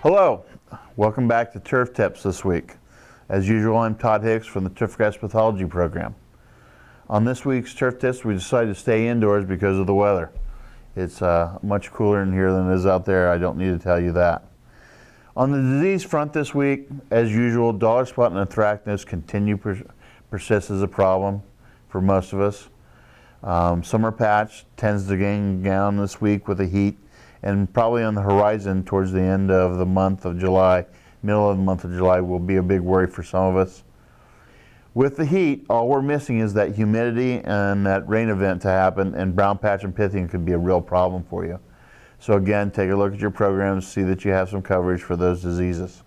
Hello, welcome back to Turf Tips this week. As usual, I'm Todd Hicks from the Turfgrass Pathology program. On this week's Turf Tips, we decided to stay indoors because of the weather. It's much cooler in here than it is out there. I don't need to tell you that. On the disease front this week, as usual, dollar spot and anthracnose continue persist as a problem for most of us. Summer patch tends to gain down this week with the heat, and probably on the horizon towards the end of the month of July, middle of the month of July will be a big worry for some of us. With the heat, all we're missing is that humidity and that rain event to happen, and brown patch and pithing could be a real problem for you. So again, take a look at your programs, see that you have some coverage for those diseases.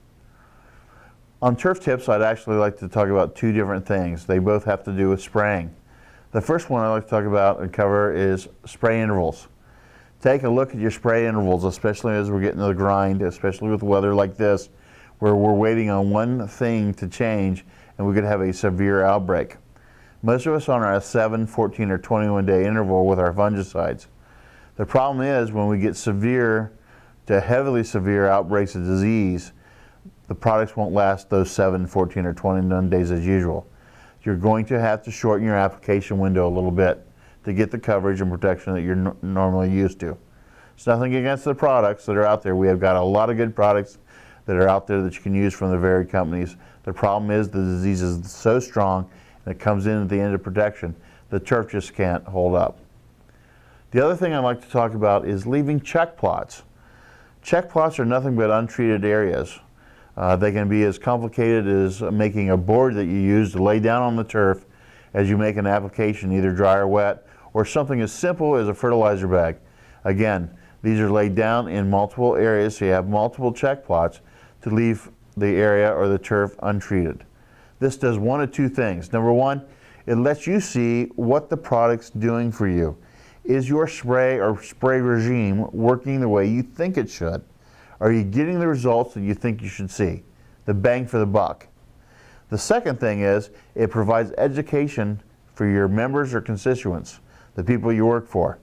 On Turf Tips, I'd actually like to talk about two different things. They both have to do with spraying. The first one I'd like to talk about and cover is spray intervals. Take a look at your spray intervals, especially as we're getting to the grind, especially with weather like this, where we're waiting on one thing to change and we could have a severe outbreak. Most of us are on a 7, 14, or 21 day interval with our fungicides. The problem is when we get severe to heavily severe outbreaks of disease, the products won't last those 7, 14, or 21 days as usual. You're going to have to shorten your application window a little bit to get the coverage and protection that you're normally used to. It's nothing against the products that are out there. We have got a lot of good products that are out there that you can use from the varied companies. The problem is the disease is so strong and it comes in at the end of protection. The turf just can't hold up. The other thing I'd like to talk about is leaving check plots. Check plots are nothing but untreated areas. They can be as complicated as making a board that you use to lay down on the turf as you make an application, either dry or wet, or something as simple as a fertilizer bag. Again, these are laid down in multiple areas, so you have multiple check plots to leave the area or the turf untreated. This does one of two things. Number one, it lets you see what the product's doing for you. Is your spray or spray regime working the way you think it should? Are you getting the results that you think you should see? The bang for the buck. The second thing is it provides education for your members or constituents, the people you work for.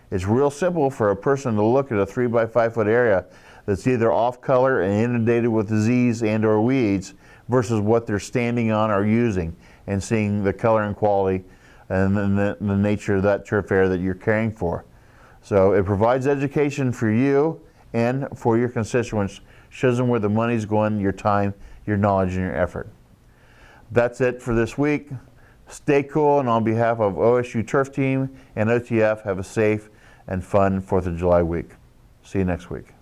It's real simple for a person to look at a 3 by 5 foot area that's either off color and inundated with disease and or weeds versus what they're standing on or using, and seeing the color and quality and the nature of that turf area that you're caring for. So it provides education for you and for your constituents, shows them where the money's going, your time, your knowledge, and your effort. That's it for this week. Stay cool, and on behalf of OSU Turf Team and OTF, have a safe and fun 4th of July week. See you next week.